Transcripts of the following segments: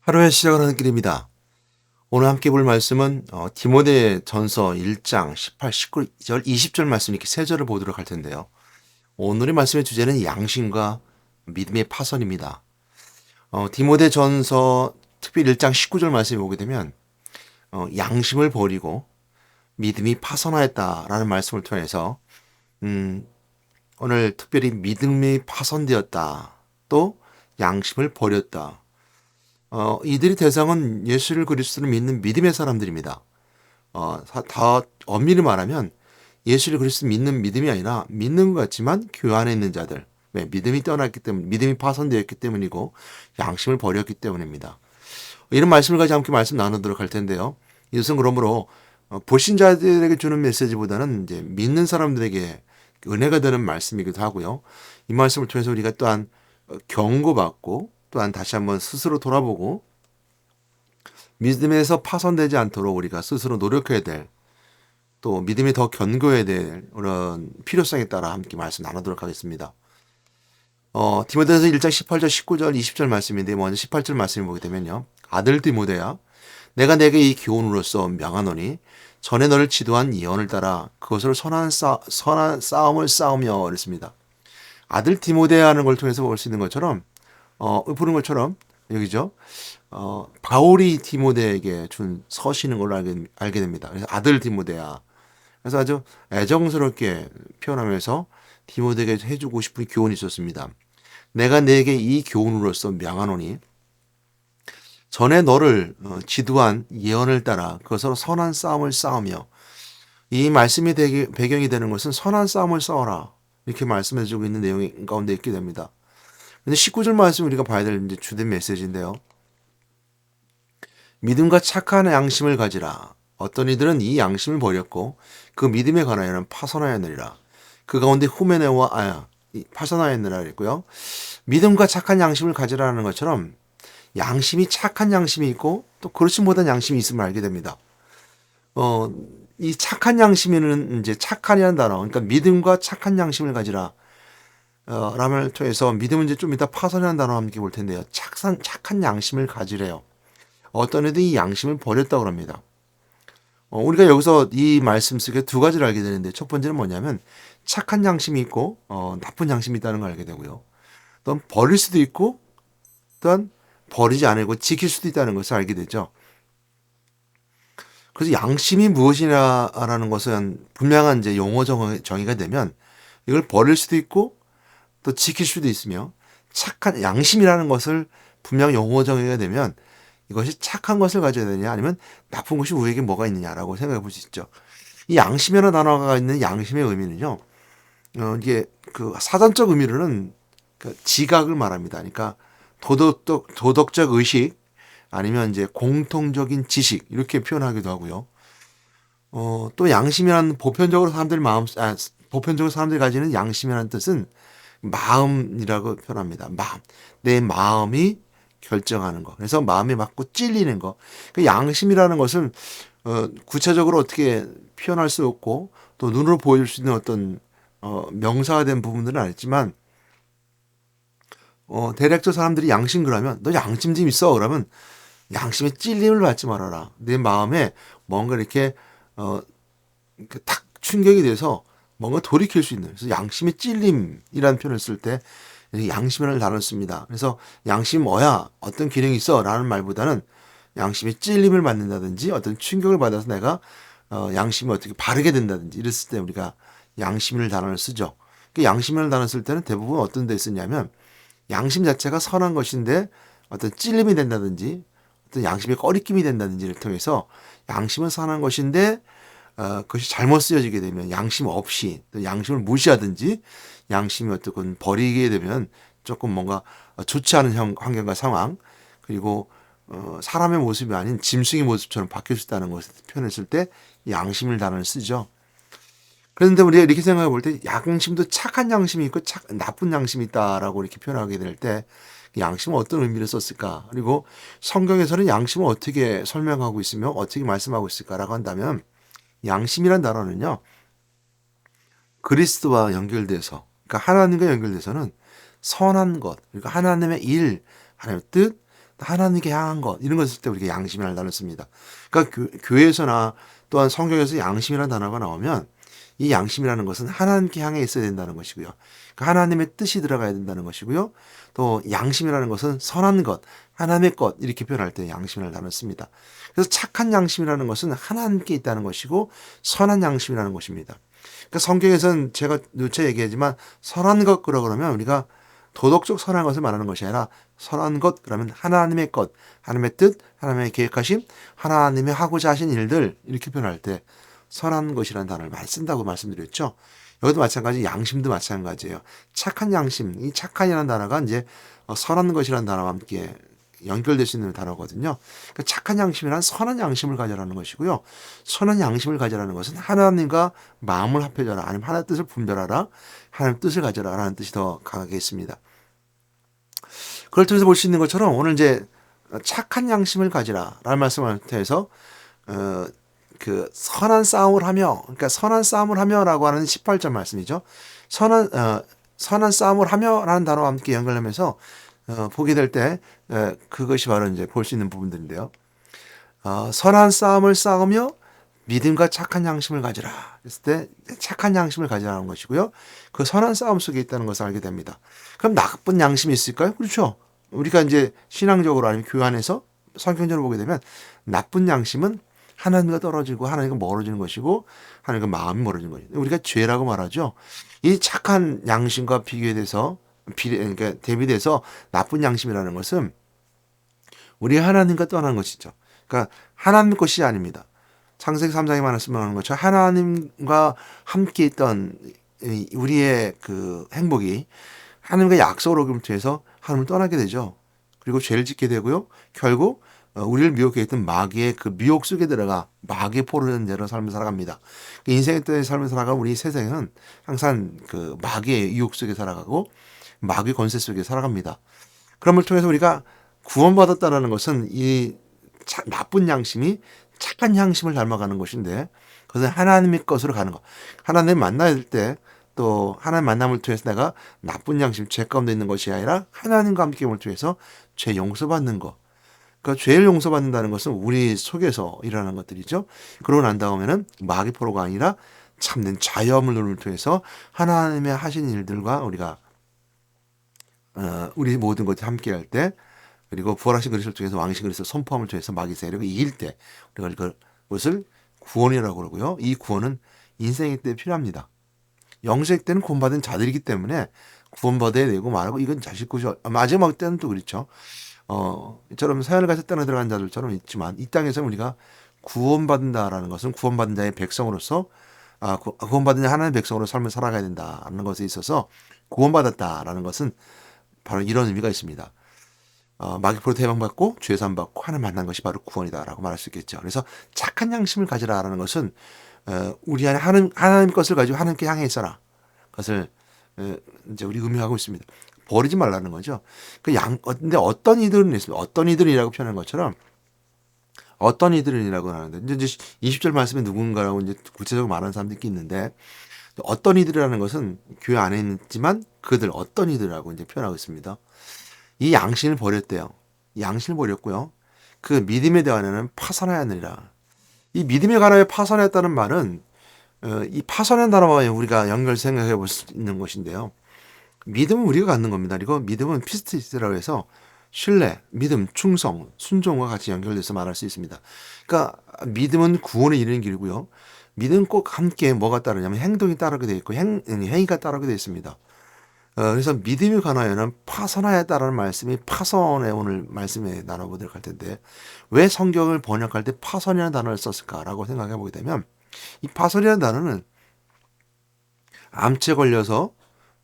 하루의 시작을 하는 길입니다. 오늘 함께 볼 말씀은 디모데전서 1장 18, 19절, 20절 말씀 이렇게 세 절을 보도록 할 텐데요. 오늘의 말씀의 주제는 양심과 믿음의 파선입니다. 디모데전서 특별히 1장 19절 말씀에 보게 되면 양심을 버리고 믿음이 파선하였다라는 말씀을 통해서 오늘 특별히 믿음이 파선되었다. 또 양심을 버렸다. 이들이 대상은 예수를 그리스도를 믿는 믿음의 사람들입니다. 더 엄밀히 말하면 예수를 그리스도 믿는 믿음이 아니라 믿는 것 같지만 교회 안에 있는 자들. 왜? 믿음이 떠났기 때문, 믿음이 파손되었기 때문이고 양심을 버렸기 때문입니다. 이런 말씀을 가지고 함께 말씀 나누도록 할 텐데요. 이것은 그러므로 보신 자들에게 주는 메시지보다는 이제 믿는 사람들에게 은혜가 되는 말씀이기도 하고요. 이 말씀을 통해서 우리가 또한 경고받고 또한 다시 한번 스스로 돌아보고 믿음에서 파손되지 않도록 우리가 스스로 노력해야 될, 또 믿음이 더 견고해야 될 그런 필요성에 따라 함께 말씀 나누도록 하겠습니다. 디모데전서 1장 18절, 19절, 20절 말씀인데 먼저 18절 말씀을 보게 되면요. 아들 디모데야, 내가 내게 이 교훈으로서 명하노니 전에 너를 지도한 예언을 따라 그것으로 선한 싸움을 싸우며 그랬습니다. 아들 디모데야 하는 걸 통해서 볼 수 있는 것처럼 부른 것처럼 여기죠. 바울이 디모데에게 준 서신인 걸로 알게 됩니다. 그래서 아들 디모데야. 그래서 아주 애정스럽게 표현하면서 디모데에게 해주고 싶은 교훈이 있었습니다. 내가 내게 이 교훈으로서 명하노니 전에 너를 지도한 예언을 따라 그것으로 선한 싸움을 싸우며, 이 말씀이 배경이 되는 것은 선한 싸움을 싸워라 이렇게 말씀해주고 있는 내용 가운데 있게 됩니다. 근데 19절 말씀 우리가 봐야 될 이제 주된 메시지인데요. 믿음과 착한 양심을 가지라. 어떤 이들은 이 양심을 버렸고 그 믿음에 관하여는 파선하였느니라. 그 가운데 후메네와 파선하였느라 그랬고요. 믿음과 착한 양심을 가지라는 것처럼 양심이 착한 양심이 있고 또 그렇지 못한 양심이 있음을 알게 됩니다. 이 착한 양심에는 이제 착한이라는 단어, 그러니까 믿음과 착한 양심을 가지라. 라면을 통해서 믿음은 이제 좀 이따 파선이라는 단어 함께 볼 텐데요. 착한 양심을 가지래요. 어떤 애들이 이 양심을 버렸다고 합니다. 우리가 여기서 이 말씀 속에 두 가지를 알게 되는데, 첫 번째는 뭐냐면 착한 양심이 있고 나쁜 양심이 있다는 걸 알게 되고요. 또한 버릴 수도 있고 또한 버리지 않고 지킬 수도 있다는 것을 알게 되죠. 그래서 양심이 무엇이냐라는 것은 분명한 이제 용어 정의가 되면 이걸 버릴 수도 있고 또 지킬 수도 있으며, 착한 양심이라는 것을 분명 용어 정의가 되면 이것이 착한 것을 가져야 되냐 아니면 나쁜 것이 우리에게 뭐가 있느냐라고 생각해 볼 수 있죠. 이 양심이라는 단어가 있는 양심의 의미는요. 이게 그 사전적 의미로는 그 지각을 말합니다. 그러니까 도덕적 의식 아니면 이제 공통적인 지식 이렇게 표현하기도 하고요. 또 양심이라는 보편적으로 사람들이 가지는 양심이라는 뜻은 마음이라고 표현합니다. 마음. 내 마음이 결정하는 거. 그래서 마음에 맞고 찔리는 거. 그 양심이라는 것은 구체적으로 어떻게 표현할 수 없고 또 눈으로 보여줄 수 있는 어떤 명사가 된 부분들은 아니지만, 대략적 사람들이 양심 그러면 너 양심 좀 있어 그러면 양심에 찔림을 받지 말아라. 내 마음에 뭔가 이렇게 탁 충격이 돼서 뭔가 돌이킬 수 있는, 그래서 양심의 찔림이라는 표현을 쓸 때 양심이라는 단어를 씁니다. 그래서 양심 뭐야? 어떤 기능이 있어? 라는 말보다는 양심의 찔림을 받는다든지 어떤 충격을 받아서 내가 양심이 어떻게 바르게 된다든지 이랬을 때 우리가 양심이라는 단어를 쓰죠. 그 양심이라는 단어를 쓸 때는 대부분 어떤 데 쓰냐면 양심 자체가 선한 것인데 어떤 찔림이 된다든지 어떤 양심의 꺼리낌이 된다든지를 통해서 양심은 선한 것인데 그것이 잘못 쓰여지게 되면 양심 없이 또 양심을 무시하든지 양심이 어떻건 버리게 되면 조금 뭔가 좋지 않은 환경과 상황, 그리고 사람의 모습이 아닌 짐승의 모습처럼 바뀔 수 있다는 것을 표현했을 때 양심을 단어를 쓰죠. 그런데 우리가 이렇게 생각해 볼 때 양심도 착한 양심이 있고 나쁜 양심이 있다라고 이렇게 표현하게 될 때 양심은 어떤 의미를 썼을까? 그리고 성경에서는 양심을 어떻게 설명하고 있으며 어떻게 말씀하고 있을까라고 한다면, 양심이란 단어는요, 그리스도와 연결돼서, 그러니까 하나님과 연결돼서는 선한 것, 그러니까 하나님의 일, 하나님의 뜻, 하나님께 향한 것 이런 것을 쓸 때 우리가 양심이라는 단어를 씁니다. 그러니까 교회에서나 또한 성경에서 양심이라는 단어가 나오면 이 양심이라는 것은 하나님께 향해 있어야 된다는 것이고요. 그러니까 하나님의 뜻이 들어가야 된다는 것이고요. 또 양심이라는 것은 선한 것, 하나님의 것 이렇게 표현할 때 양심이라는 단어를 씁니다. 그래서 착한 양심이라는 것은 하나님께 있다는 것이고 선한 양심이라는 것입니다. 그러니까 성경에서는 제가 누차 얘기하지만 선한 것 그러면 우리가 도덕적 선한 것을 말하는 것이 아니라 선한 것 그러면 하나님의 것, 하나님의 뜻, 하나님의 계획하심, 하나님이 하고자 하신 일들 이렇게 표현할 때 선한 것이라는 단어를 많이 쓴다고 말씀드렸죠. 여기도 마찬가지, 양심도 마찬가지예요. 착한 양심, 이 착한이라는 단어가 이제 선한 것이라는 단어와 함께 연결될 수 있는 단어거든요. 그러니까 착한 양심이란 선한 양심을 가져라는 것이고요. 선한 양심을 가져라는 것은 하나님과 마음을 합해져라, 아니면 하나님의 뜻을 분별하라, 하나님의 뜻을 가져라라는 뜻이 더 강하게 있습니다. 그걸 통해서 볼 수 있는 것처럼 오늘 이제 착한 양심을 가지라라는 말씀을 통해서 그 선한 싸움을 하며, 그러니까 선한 싸움을 하며라고 하는 18절 말씀이죠. 선한 싸움을 하며라는 단어와 함께 연결하면서 보게 될 때 그것이 바로 이제 볼 수 있는 부분들인데요. 선한 싸움을 싸우며 믿음과 착한 양심을 가지라. 그랬을 때 착한 양심을 가지라는 것이고요. 그 선한 싸움 속에 있다는 것을 알게 됩니다. 그럼 나쁜 양심이 있을까요? 그렇죠. 우리가 이제 신앙적으로 아니면 교회 안에서 성경적으로 보게 되면 나쁜 양심은 하나님과 떨어지고 하나님과 멀어지는 것이고 하나님과 마음이 멀어지는 것이죠. 우리가 죄라고 말하죠. 이 착한 양심과 비교돼서 그러니까 대비돼서 나쁜 양심이라는 것은 우리 하나님과 떠나는 것이죠. 그러니까 하나님 것이 아닙니다. 창세기 3장에 말씀하는 것처럼 하나님과 함께 있던 우리의 그 행복이 하나님과 약속을 어기를 통해서 하나님을 떠나게 되죠. 그리고 죄를 짓게 되고요. 결국 우리를 미혹해 있던 마귀의 그 미혹 속에 들어가 마귀의 포로된 대로 삶을 살아갑니다. 인생의 뜻의 삶을 살아가는 우리 세상은 항상 그 마귀의 유혹 속에 살아가고 마귀의 권세 속에 살아갑니다. 그럼을 통해서 우리가 구원받았다는 것은 이 나쁜 양심이 착한 양심을 닮아가는 것인데 그것은 하나님의 것으로 가는 것. 하나님 만날 때 또 하나님 만남을 통해서 내가 나쁜 양심, 죄 가운데 있는 것이 아니라 하나님과 함께함을 통해서 죄 용서받는 것. 그러니까 죄를 용서받는다는 것은 우리 속에서 일어나는 것들이죠. 그러고 난 다음에는 마귀 포로가 아니라 참된 자유함을 통해서 하나님의 하신 일들과 우리가 우리 모든 것이 함께할 때, 그리고 부활하신 그리스도를 통해서 왕이신 그리스도 선포함을 통해서 마귀 세력을 이길 때 우리가 그것을 구원이라고 그러고요. 이 구원은 인생의 때 필요합니다. 영생 때는 구원받은 자들이기 때문에 구원받아야 되고 말하고 이건 자식 것이 마지막 때는 또 그렇죠. 이처럼 사연을 가서 땅에 들어간 자들처럼 있지만 이 땅에서 우리가 구원받는다라는 것은 구원받은 자의 백성으로서 구원받은 자 하나님의 백성으로 삶을 살아가야 된다라는 것에 있어서 구원받았다라는 것은 바로 이런 의미가 있습니다. 마귀포로부터 해방받고 죄산 받고 하나님 만난 것이 바로 구원이다라고 말할 수 있겠죠. 그래서 착한 양심을 가지라라는 것은 우리 안에 하나님 것을 가지고 하나님께 향해 있어라. 그것을 이제 우리 의미하고 있습니다. 버리지 말라는 거죠. 근데 어떤 이들은 있습니다. 어떤 이들이라고 표현한 것처럼 어떤 이들이라고 하는데 이제 20절 말씀에 누군가라고 이제 구체적으로 말하는 사람들이 있는데 어떤 이들이라는 것은 교회 안에 있지만 그들 어떤 이들이라고 이제 표현하고 있습니다. 이 양심을 버렸대요. 양심을 버렸고요. 그 믿음에 대하여는 파산하였느니라. 이 믿음에 관하여 파산했다는 말은 이 파산한 단어와 우리가 연결 생각해 볼 수 있는 것인데요. 믿음은 우리가 갖는 겁니다. 그리고 믿음은 피스티스라고 해서 신뢰, 믿음, 충성, 순종과 같이 연결돼서 말할 수 있습니다. 그러니까 믿음은 구원에 이르는 길이고요. 믿음은 꼭 함께 뭐가 따르냐면 행동이 따르게 되어 있고 행위가 따르게 되어 있습니다. 그래서 믿음에 관하여는 파선하였다라는 말씀이 파선의 오늘 말씀에 나눠보도록 할 텐데 왜 성경을 번역할 때 파선이라는 단어를 썼을까라고 생각해 보게 되면 이 파선이라는 단어는 암치에 걸려서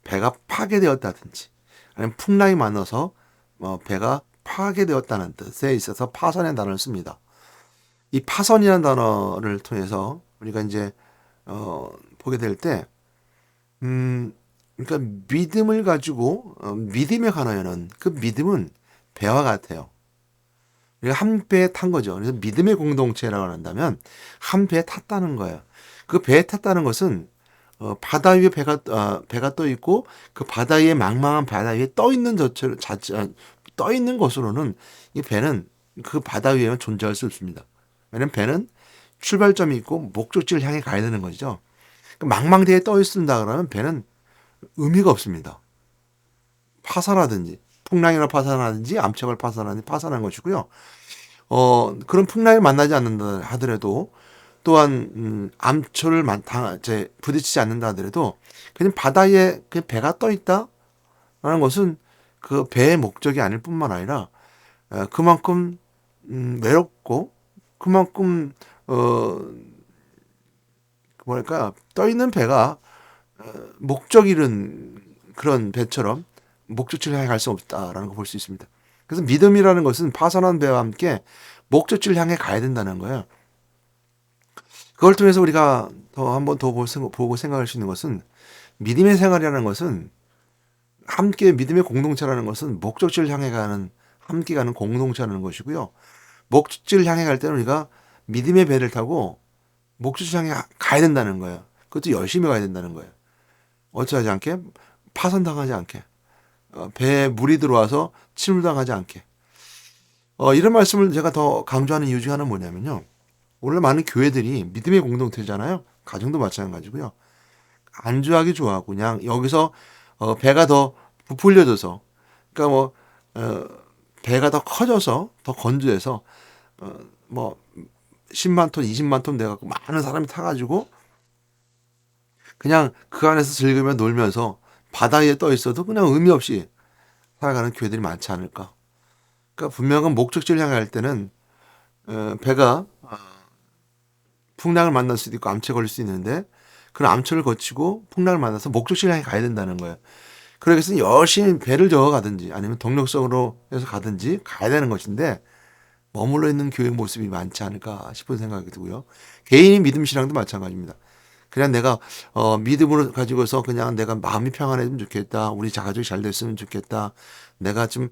배가 파괴되었다든지 아니면 풍랑이 많아서 배가 파괴되었다는 뜻에 있어서 파선이라는 단어를 씁니다. 이 파선이라는 단어를 통해서 우리가 이제 보게 될 때 그러니까 믿음을 가지고 믿음에 관하여는 그 믿음은 배와 같아요. 한 배에 탄 거죠. 그래서 믿음의 공동체라고 한다면 한 배에 탔다는 거예요. 그 배에 탔다는 것은 바다 위에 배가 떠 있고 그 바다 위에 망망한 바다 위에 떠 있는 떠 있는 것으로는 이 배는 그 바다 위에만 존재할 수 없습니다. 왜냐면 배는 출발점이 있고 목적지를 향해 가야 되는 거죠. 망망대해에 떠 있는다 그러면 배는 의미가 없습니다. 파산하든지 풍랑이나 파산하든지 암초를 파산하든지 파산한 것이고요. 그런 풍랑을 만나지 않는다 하더라도 또한 암초를 부딪히지 않는다 하더라도 그냥 바다에 그냥 배가 떠 있다라는 것은 그 배의 목적이 아닐 뿐만 아니라 그만큼 외롭고 그만큼 뭐랄까 떠 있는 배가 목적 잃은 그런 배처럼 목적지를 향해 갈 수 없다라는 걸 볼 수 있습니다. 그래서 믿음이라는 것은 파선한 배와 함께 목적지를 향해 가야 된다는 거예요. 그걸 통해서 우리가 한 번 더 보고 생각할 수 있는 것은 믿음의 생활이라는 것은 함께 믿음의 공동체라는 것은 목적지를 향해 가는 함께 가는 공동체라는 것이고요. 목적지를 향해 갈 때는 우리가 믿음의 배를 타고 목적지를 향해 가야 된다는 거예요. 그것도 열심히 가야 된다는 거예요. 어찌하지 않게 파손당하지 않게 배에 물이 들어와서 침몰당하지 않게 이런 말씀을 제가 더 강조하는 이유 중에 하나는 뭐냐면요. 오늘 많은 교회들이 믿음의 공동체잖아요. 가정도 마찬가지고요. 안주하기 좋아하고 그냥 여기서 배가 더 부풀려져서 그러니까 배가 더 커져서 더 건조해서 뭐 10만 톤, 20만 톤 돼갖고 많은 사람이 타가지고 그냥 그 안에서 즐기며 놀면서 바다 위에 떠 있어도 그냥 의미 없이 살아가는 교회들이 많지 않을까. 그러니까 분명한 목적지를 향해 갈 때는 배가 풍랑을 만날 수도 있고 암초에 걸릴 수 있는데 그런 암초를 거치고 풍랑을 만나서 목적지를 향해 가야 된다는 거예요. 그러기 위해서는 열심히 배를 저어 가든지 아니면 동력성으로 해서 가든지 가야 되는 것인데 머물러 있는 교회 모습이 많지 않을까 싶은 생각이 들고요. 개인이 믿음 신앙도 마찬가지입니다. 그냥 내가 믿음으로 가지고서 그냥 내가 마음이 평안해지면 좋겠다. 우리 가족이 잘 됐으면 좋겠다. 내가 좀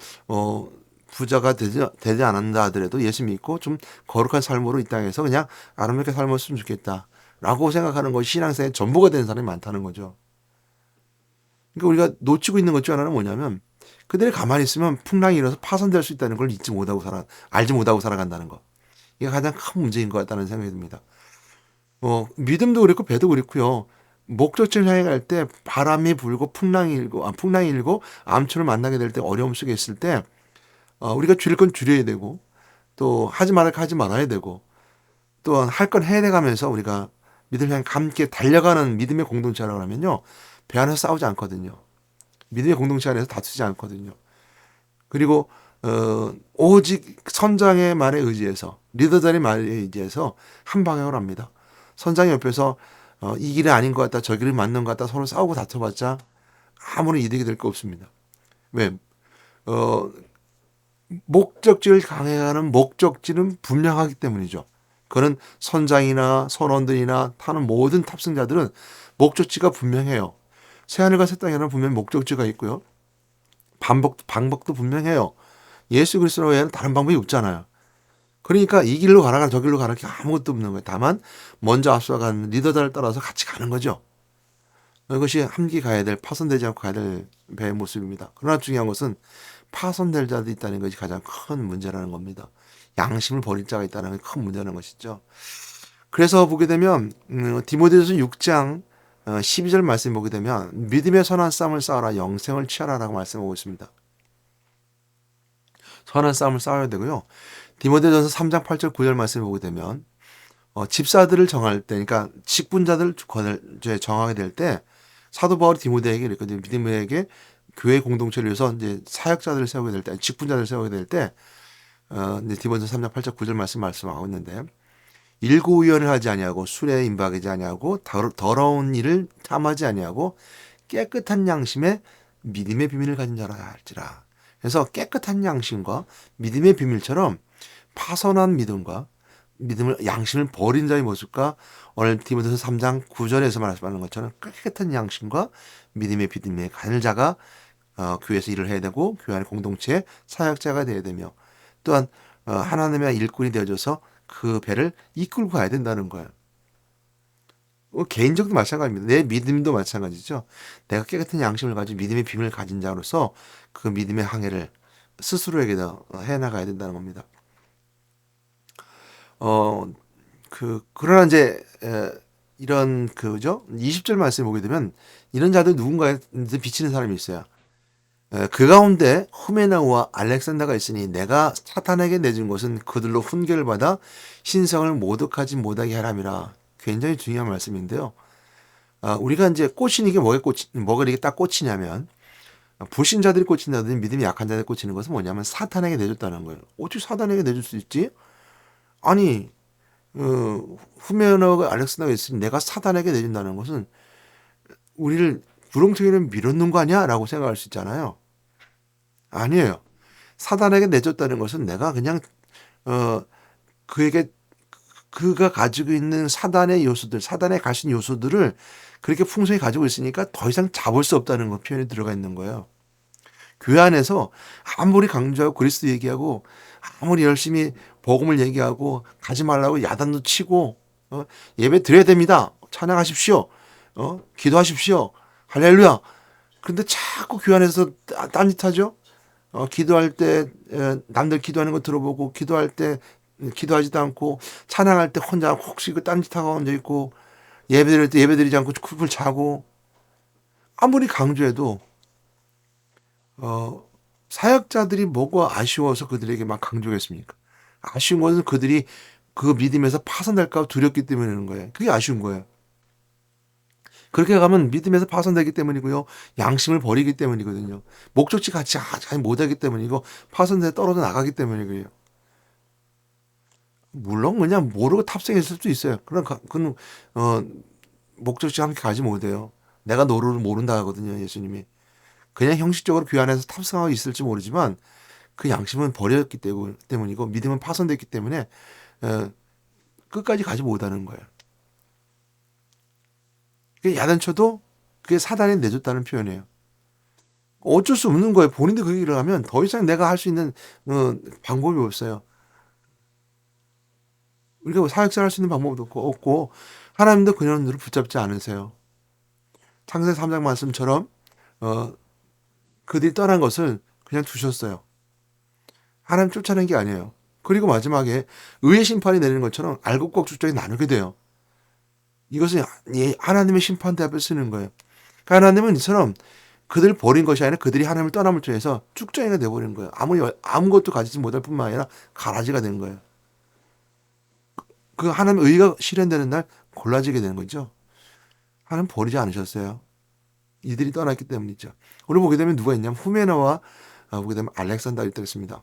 부자가 되지 않는다 하더라도 예수 믿고 좀 거룩한 삶으로 이 땅에서 그냥 아름답게 살았으면 좋겠다. 라고 생각하는 것이 신앙생활의 전부가 되는 사람이 많다는 거죠. 그러니까 우리가 놓치고 있는 것 중 하나는 뭐냐면 그들이 가만히 있으면 풍랑이 일어서 파손될 수 있다는 걸 알지 못하고 살아간다는 거. 이게 가장 큰 문제인 것 같다는 생각이 듭니다. 믿음도 그렇고 배도 그렇고요. 목적지를 향해 갈 때 바람이 불고 풍랑이 일고 암초를 만나게 될 때 어려움 속에 있을 때 우리가 줄일 건 줄여야 되고 또 하지 말할 거 하지 말아야 되고 또한 할 건 해내가면서 우리가 믿음을 향해 함께 달려가는 믿음의 공동체라고 하면요. 배 안에서 싸우지 않거든요. 믿음의 공동체 안에서 다투지 않거든요. 그리고 오직 선장의 말에 의지해서 리더들의 말에 의지해서 한 방향으로 합니다. 선장이 옆에서 이 길이 아닌 것 같다, 저 길이 맞는 것 같다 서로 싸우고 다퉈봤자 아무런 이득이 될 거 없습니다. 왜? 목적지를 강행하는 목적지는 분명하기 때문이죠. 그는 선장이나 선원들이나 타는 모든 탑승자들은 목적지가 분명해요. 새하늘과 새 땅에는 분명 목적지가 있고요. 방법도 분명해요. 예수 그리스도 외에는 다른 방법이 없잖아요. 그러니까 이 길로 가라 저 길로 가라 아무것도 없는 거예요. 다만 먼저 앞서간 리더들을 따라서 같이 가는 거죠. 이것이 함께 가야 될 파손되지 않고 가야 될 배의 모습입니다. 그러나 중요한 것은 파손될 자도 있다는 것이 가장 큰 문제라는 겁니다. 양심을 버릴 자가 있다는 게 큰 문제라는 것이죠. 그래서 보게 되면 디모데전서 6장 12절 말씀 보게 되면 믿음의 선한 싸움을 싸워라 영생을 취하라라고 말씀하고 있습니다. 선한 싸움을 싸워야 되고요. 디모데전서 3장 8절 9절 말씀 보게 되면 집사들을 정할 때 그러니까 직분자들을 정하게 될 때 사도 바울이 디모데에게 이랬거든요. 디모데에게 교회 공동체를 위해서 이제 사역자들을 세우게 될 때, 직분자들을 세우게 될 때, 이제 디모데전서 3장 8절 9절 말씀하고 있는데, 일고의연을 하지 아니하고 술에 임박하지 아니하고 더러운 일을 탐하지 아니하고 깨끗한 양심에 믿음의 비밀을 가진 자라 할지라. 그래서 깨끗한 양심과 믿음의 비밀처럼 파선한 믿음과 믿음을 양심을 버린 자의 모습과 오늘 디모데서 3장 9절에서 말씀하는 것처럼 깨끗한 양심과 믿음의 비밀에 가진 자가 교회에서 일을 해야 되고 교회 안의 공동체의 사역자가 되어야 되며 또한 하나님의 일꾼이 되어져서 그 배를 이끌고 가야 된다는 거예요. 개인적도 마찬가지입니다. 내 믿음도 마찬가지죠. 내가 깨끗한 양심을 가지고 믿음의 비밀을 가진 자로서 그 믿음의 항해를 스스로에게다 해나가야 된다는 겁니다. 어, 그러나 이제 이런 그죠? 20절 말씀을 보게 되면 이런 자들 누군가한테 비치는 사람이 있어요. 그 가운데 후메나오와 알렉산더가 있으니 내가 사탄에게 내준 것은 그들로 훈계를 받아 신성을 모독하지 못하게 하람이라. 굉장히 중요한 말씀인데요. 우리가 이제 꽂히는 게 뭐가 이렇게 딱 꽂히냐면 불신자들이 꽂힌다든지 믿음이 약한 자들이 꽂히는 것은 뭐냐면 사탄에게 내줬다는 거예요. 어떻게 사탄에게 내줄 수 있지? 아니 후메나오가 알렉산더가 있으니 내가 사탄에게 내준다는 것은 우리를 구렁텅이를 밀어넣는 거 아니야? 라고 생각할 수 있잖아요. 아니에요. 사단에게 내줬다는 것은 내가 그냥 어 그에게 그가 가지고 있는 사단의 요소들, 사단의 가신 요소들을 그렇게 풍성히 가지고 있으니까 더 이상 잡을 수 없다는 거 표현이 들어가 있는 거예요. 교회 안에서 아무리 강조하고 그리스도 얘기하고 아무리 열심히 복음을 얘기하고 가지 말라고 야단도 치고 예배 드려야 됩니다. 찬양하십시오. 기도하십시오. 할렐루야. 그런데 자꾸 교회 안에서 딴짓하죠. 기도할 때 남들 기도하는 거 들어보고 기도할 때 기도하지도 않고 찬양할 때 혼자 혹시 그 딴짓하고 앉아 있고 예배드릴 때 예배드리지 않고 쿡을 자고 아무리 강조해도 사역자들이 뭐가 아쉬워서 그들에게 막 강조했습니까? 아쉬운 것은 그들이 그 믿음에서 파손될까 두렵기 때문인 거예요. 그게 아쉬운 거예요. 그렇게 가면 믿음에서 파손되기 때문이고요. 양심을 버리기 때문이거든요. 목적지 같이 못하기 때문이고 파손돼 떨어져 나가기 때문이고요. 물론 그냥 모르고 탑승했을 수도 있어요. 그건 목적지 함께 가지 못해요. 내가 너를 모른다 하거든요. 예수님이. 그냥 형식적으로 교회 안에서 탑승하고 있을지 모르지만 그 양심은 버렸기 때문이고 믿음은 파손됐기 때문에 끝까지 가지 못하는 거예요. 야단쳐도 그게 사단이 내줬다는 표현이에요. 어쩔 수 없는 거예요. 본인도 그 일을 하면 더 이상 내가 할 수 있는 방법이 없어요. 우리가 사역사 할 수 있는 방법도 없고 하나님도 그년들을 붙잡지 않으세요. 창세기 3장 말씀처럼 그들이 떠난 것을 그냥 두셨어요. 하나님 쫓아낸 게 아니에요. 그리고 마지막에 의의 심판이 내리는 것처럼 알곡과 죽정이 나누게 돼요. 이것은 하나님의 심판대 앞에 쓰는 거예요. 그러니까 하나님은 이처럼 그들을 버린 것이 아니라 그들이 하나님을 떠남을 통해서 쭉정이가 돼버린 거예요. 아무것도 가지지 못할 뿐만 아니라 가라지가 된 거예요. 그 하나님의 의가 실현되는 날 골라지게 되는 거죠. 하나님 버리지 않으셨어요. 이들이 떠났기 때문이죠. 오늘 보게 되면 누가 있냐면 후메나와 보게 되면 알렉산더가 있습니다.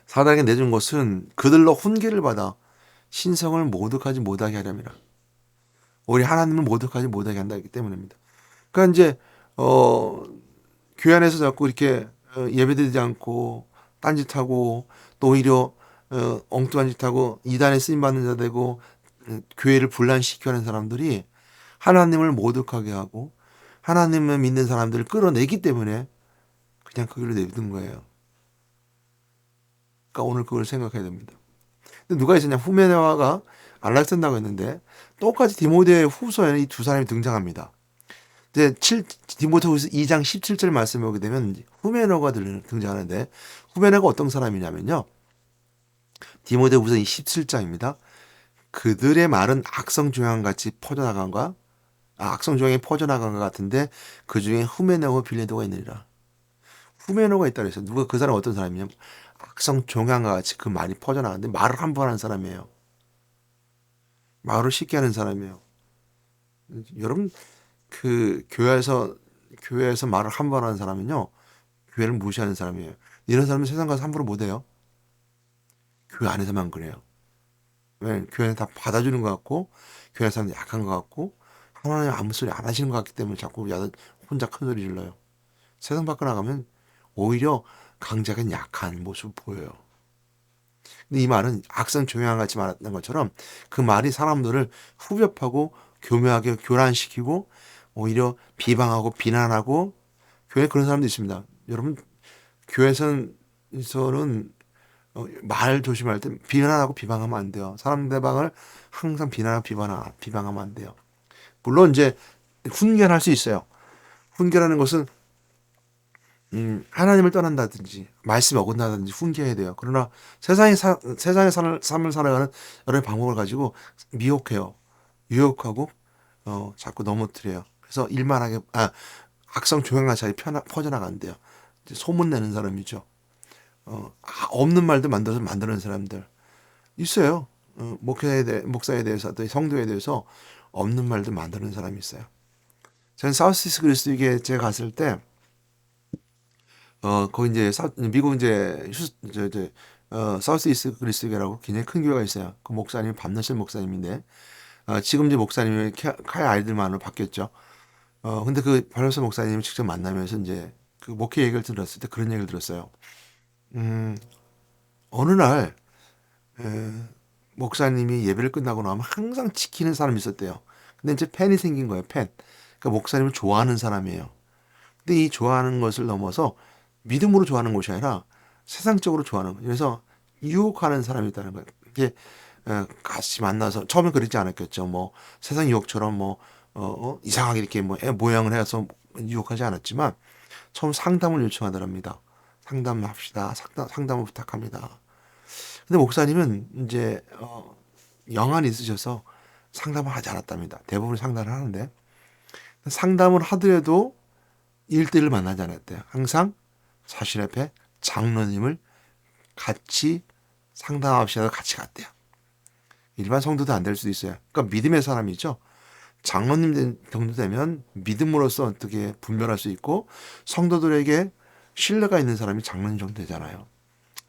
사단에게 내준 것은 그들로 훈계를 받아 신성을 모독하지 못하게 하려니라. 우리 하나님을 모독하지 못하게 한다기 때문입니다. 그러니까 이제 교회 안에서 자꾸 이렇게 예배드리지 않고 딴짓하고 또 오히려 엉뚱한 짓하고 이단에 쓰임받는 자 되고 교회를 분란시키는 사람들이 하나님을 모독하게 하고 하나님을 믿는 사람들을 끌어내기 때문에 그냥 그 길로 내비둔 거예요. 그러니까 오늘 그걸 생각해야 됩니다. 근데 누가 있었냐? 후메네와가 알렉산더가 있는데 똑같이 디모데 후서에는 이 두 사람이 등장합니다. 이제 디모데후서 2장 17절 말씀에 오게 되면 후메네가 등장하는데 후메네가 어떤 사람이냐면요. 디모데후서 17장입니다. 그들의 말은 악성조약같이 퍼져나간 악성조약이 퍼져나간 것 같은데 그 중에 후메네와 빌레도가 있느니라. 후메네가 있다 그래서 누가 그 사람 어떤 사람이냐면 악성종양과 같이 그 말이 퍼져나가는데 말을 한 번 하는 사람이에요. 말을 쉽게 하는 사람이에요. 여러분 그 교회에서 말을 한 번 하는 사람은요 교회를 무시하는 사람이에요. 이런 사람은 세상 가서 함부로 못해요. 교회 안에서만 그래요. 왜? 교회는 다 받아주는 것 같고 교회 사람들 약한 것 같고 하나님 아무 소리 안 하시는 것 같기 때문에 자꾸 혼자 큰 소리 질러요. 세상 밖에 나가면 오히려 강자가 약한 모습을 보여요. 근데 이 말은 악성 조명같이 말했던 것처럼 그 말이 사람들을 후벼파고 교묘하게 교란시키고 오히려 비방하고 비난하고 교회에 그런 사람도 있습니다. 여러분 교회에서는 말 조심할 때 비난하고 비방하면 안 돼요. 상대방을 항상 비난하고 비방하면 안 돼요. 물론 이제 훈계할 수 있어요. 훈계라는 것은 하나님을 떠난다든지 말씀에 어긋나든지 훈계해야 돼요. 그러나 세상의 삶을 살아가는 여러 방법을 가지고 미혹해요. 유혹하고 자꾸 넘어뜨려요. 그래서 일만하게 악성 조형아차게 퍼져나간대요. 이제 소문내는 사람이죠. 없는 말도 만들어서 만드는 사람들 있어요. 목사에 대해서 또 성도에 대해서 없는 말도 만드는 사람이 있어요. 저는 사우스이스트 그리스도교에 제가 갔을 때 거기 이제 미국 이제 사우스 이스트 그리스도교라고 굉장히 큰 교회가 있어요. 그 목사님이 밤너실 목사님인데 지금 이제 목사님이 카이 아이들만으로 바뀌었죠. 근데 그 밤너실 목사님을 직접 만나면서 이제 그 목회 얘기를 들었을 때 그런 얘기를 들었어요. 음, 어느 날 에, 목사님이 예배를 끝나고 나면 항상 지키는 사람이 있었대요. 근데 이제 팬이 생긴 거예요, 팬. 그러니까 목사님을 좋아하는 사람이에요. 근데 이 좋아하는 것을 넘어서 믿음으로 좋아하는 것이 아니라 세상적으로 좋아하는 거예요. 그래서 유혹하는 사람이 있다는 거예요. 이게 같이 만나서 처음엔 그러지 않았겠죠. 뭐 세상 유혹처럼 뭐 이상하게 이렇게 뭐 모양을 해서 유혹하지 않았지만 처음 상담을 요청하더랍니다. 상담합시다. 상담을 부탁합니다. 근데 목사님은 이제 영안이 있으셔서 상담을 하지 않았답니다. 대부분 상담을 하는데 상담을 하더라도 일대일을 만나지 않았대요. 항상 자신 앞에 장로님을 같이 상담합시다 같이 갔대요. 일반 성도도 안 될 수도 있어요. 그러니까 믿음의 사람이죠. 장로님 정도 되면 믿음으로써 어떻게 분별할 수 있고 성도들에게 신뢰가 있는 사람이 장로님 정도 되잖아요.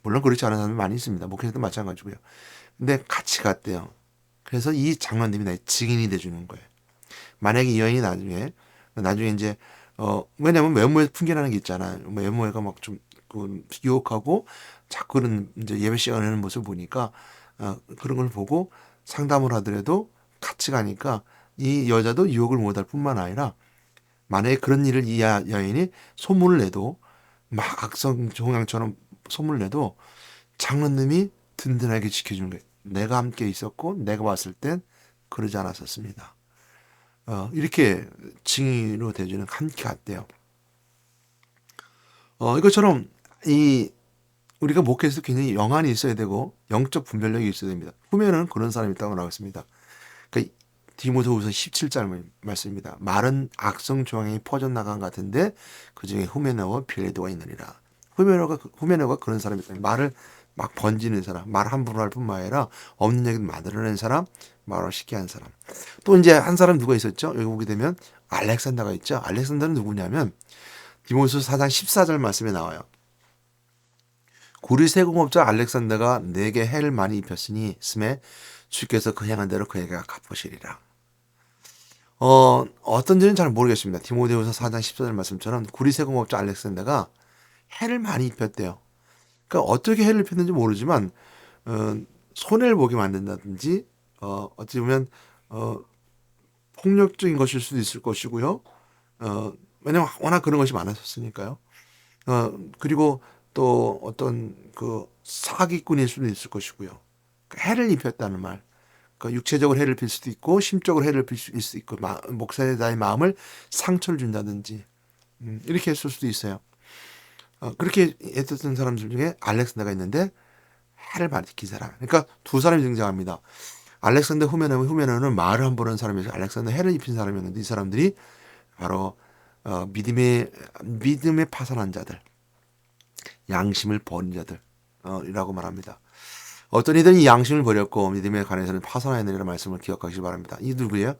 물론 그렇지 않은 사람이 많이 있습니다. 목회자도 마찬가지고요. 근데 같이 갔대요. 그래서 이 장로님이 나의 증인이 돼주는 거예요. 만약에 이 여인이 나중에 이제 왜냐면 외모에 풍겨나는 게 있잖아요. 외모가 막 좀 유혹하고 자꾸 그런 이제 예배 시간을 하는 모습을 보니까 그런 걸 보고 상담을 하더라도 같이 가니까 이 여자도 유혹을 못할 뿐만 아니라 만약에 그런 일을 이 여인이 소문을 내도 막 악성 종양처럼 소문을 내도 장로님이 든든하게 지켜주는 거예요. 내가 함께 있었고 내가 봤을 땐 그러지 않았었습니다. 이렇게 징의로 대주는 함께 갔대요. 이것처럼 이 우리가 목회에서 굉장히 영안이 있어야 되고 영적 분별력이 있어야 됩니다. 후면은 그런 사람이 있다고 나왔습니다. 그러니까 디모데후서 17절 말씀입니다. 말은 악성 조항이 퍼져나간 것 같은데 그중에 후메네와 빌레도가 있느니라. 후메네가 그런 사람이 있다. 말을 막 번지는 사람, 말 함부로 할 뿐만 아니라 없는 얘기를 만들어낸 사람, 말을 쉽게 한 사람. 또 이제 한 사람 누가 있었죠? 여기 보게 되면 알렉산더가 있죠. 알렉산더는 누구냐면 디모데후서 4장 14절 말씀에 나와요. 구리세공업자 알렉산더가 내게 해를 많이 입혔으니 스매 주께서 그 향한 대로 그에게 갚으시리라. 어떤지는 잘 모르겠습니다. 디모데후서 4장 14절 말씀처럼 구리세공업자 알렉산더가 해를 많이 입혔대요. 그러니까 어떻게 해를 입혔는지 모르지만 손해를 보게 만든다든지 어찌 보면 폭력적인 것일 수도 있을 것이고요. 왜냐면 워낙 그런 것이 많았었으니까요. 그리고 또 어떤 그 사기꾼일 수도 있을 것이고요. 해를 입혔다는 말. 그러니까 육체적으로 해를 빌 수도 있고 심적으로 해를 빌 수도 있고 목사의 마음을 상처를 준다든지 이렇게 했을 수도 있어요. 그렇게 했던 사람들 중에 알렉산더가 있는데 해를 많이 입힌 사람. 그러니까 두 사람이 등장합니다. 알렉산더 후메네는 말을 한 번 한 사람이죠. 알렉산더 해를 입힌 사람이었는데 이 사람들이 바로 믿음에 파산한 자들, 양심을 버린 자들이라고 말합니다. 어떤 이들은 이 양심을 버렸고 믿음에 관해서는 파산하였느니라 말씀을 기억하시기 바랍니다. 이 누구예요?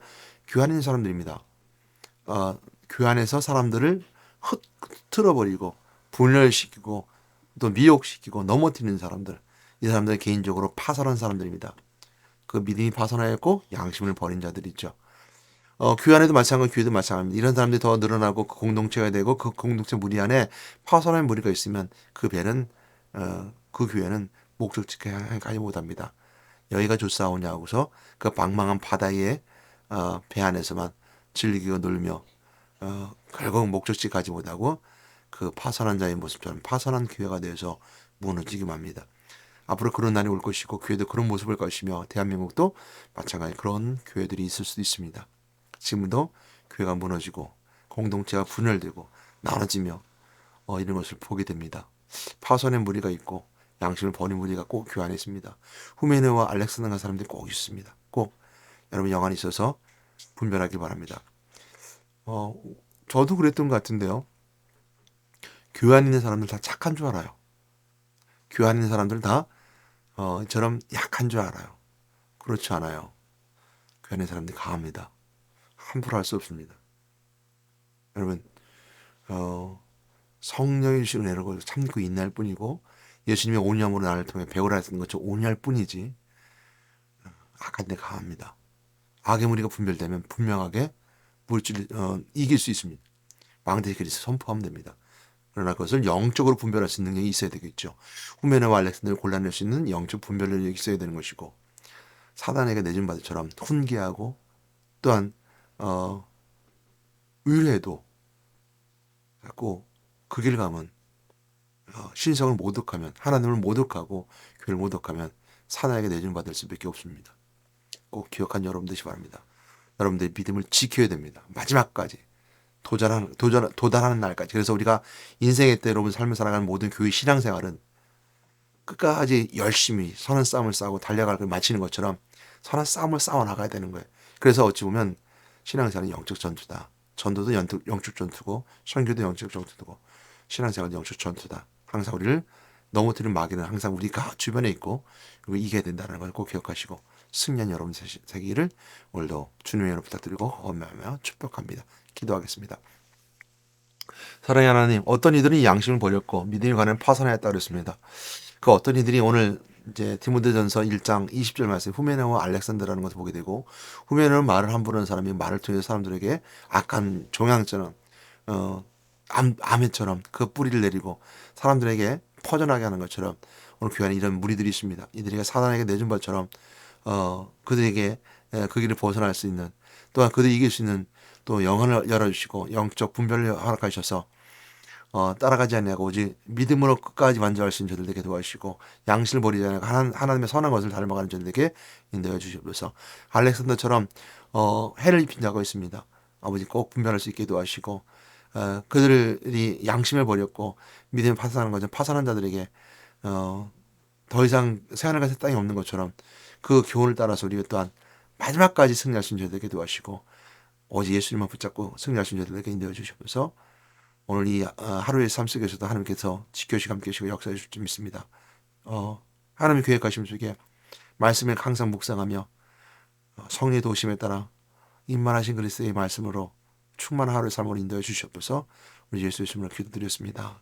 교회 안에 사람들입니다. 교회 안에서 사람들을 흐트러버리고 분열시키고 또 미혹시키고 넘어뜨리는 사람들. 이 사람들은 개인적으로 파산한 사람들입니다. 그 믿음이 파산하였고 양심을 버린 자들이 있죠. 교회 안에도 마찬가지고 교회도 마찬가지입니다. 이런 사람들이 더 늘어나고 그 공동체가 되고 그 공동체 무리 안에 파손한 무리가 있으면 그 배는 그 교회는 목적지에 가지 못합니다. 여기가 좋사오냐고서 그 방망한 바다의 배 안에서만 즐기고 놀며 결국 목적지 가지 못하고 그 파산한 자의 모습처럼 파산한 교회가 되어서 무너지기만 합니다. 앞으로 그런 날이 올 것이고 교회도 그런 모습을 것이며 대한민국도 마찬가지 그런 교회들이 있을 수도 있습니다. 지금도 교회가 무너지고 공동체가 분열되고 나눠지며 이런 것을 보게 됩니다. 파선의 무리가 있고 양심을 버린 무리가 꼭 교회 안에 있습니다. 후메네와 알렉산더 같은 사람들이 꼭 있습니다. 꼭 여러분 영안이 있어서 분별하기 바랍니다. 어, 저도 그랬던 것 같은데요. 교회 안에 있는 사람들 다 착한 줄 알아요. 교회 안에 있는 사람들 다 저럼 약한 줄 알아요. 그렇지 않아요. 교회 안에 있는 사람들이 강합니다. 함부로 할 수 없습니다. 여러분 성령이 주시는 은혜로 참고 인내할 뿐이고 예수님의 온유함으로 나를 통해 배우라 했던 것처럼 온유할 뿐이지 악한 데 강합니다. 악의 무리가 분별되면 분명하게 물질 이길 수 있습니다. 망대의 그리스도 선포하면 됩니다. 그러나 그것을 영적으로 분별할 수 있는 능력이 있어야 되겠죠. 후메네와 알렉산더를 골라낼 수 있는 영적 분별 능력이 있어야 되는 것이고 사단에게 내준 바들처럼 훈계하고 또한 의뢰도 자꾸 그 길 가면 신성을 모독하면 하나님을 모독하고 교회를 모독하면 사단에게 내준 받을 수밖에 없습니다. 꼭 기억한 여러분 되시 바랍니다. 여러분들의 믿음을 지켜야 됩니다. 마지막까지 도달하는 날까지. 그래서 우리가 인생의 때 여러분 삶을 살아가는 모든 교회 신앙생활은 끝까지 열심히 선한 싸움을 싸우고 달려갈 걸 마치는 것처럼 선한 싸움을 싸워 나가야 되는 거예요. 그래서 어찌 보면 신앙생활은 영적 전투다. 전도도 영적 전투고 선교도 영적 전투고 신앙생활도 영적 전투다. 항상 우리를 넘어뜨리는 마귀는 항상 우리가 주변에 있고 그리고 이겨야 된다는 걸 꼭 기억하시고 승리한 여러분 되기를 오늘도 주님의 이름으로 부탁드리고 엄매하며 축복합니다. 기도하겠습니다. 사랑의 하나님, 어떤 이들은 양심을 버렸고 믿음에 관한 파선하였다 그랬습니다. 그 어떤 이들이 오늘 이제 디모데전서 1장 20절 말씀 후메네와 알렉산더라는 것을 보게 되고 후메네는 말을 함부로 하는 사람이 말을 통해서 사람들에게 악한 종양처럼 암해처럼 그 뿌리를 내리고 사람들에게 퍼져나게 하는 것처럼 오늘 교회 안에 이런 무리들이 있습니다. 이들에게 사단에게 내준 것처럼 그들에게 그 길을 벗어날 수 있는 또한 그들이 이길 수 있는 또 영혼을 열어주시고 영적 분별을 허락하셔서 따라가지 아니하고 오직 믿음으로 끝까지 완주할 수 있는 저들에게 도와주시고 양심을 버리지 않고 하나님의 선한 것을 닮아가는 저들에게 인도해 주시옵소서. 알렉산더처럼 해를 입힌 자가 있습니다. 아버지 꼭 분별할 수 있게 도와주시고 그들이 양심을 버렸고 믿음을 파산하는 것은 파산한 자들에게 더 이상 새하늘과 새 땅이 없는 것처럼 그 교훈을 따라서 우리 또한 마지막까지 승리할 수 있는 저들에게 도와주시고 오직 예수님만 붙잡고 승리할 수 있는 저들에게 인도해 주시옵소서. 오늘 이 하루의 삶 속에서도 하나님께서 지켜주시고 함께하시고 역사해 주실 줄 믿습니다. 하나님의 계획하심 속에 말씀을 항상 묵상하며 성령의 도심에 따라 임만하신 그리스도의 말씀으로 충만한 하루의 삶을 인도해 주시옵소서. 우리 예수 이름으로 기도드렸습니다.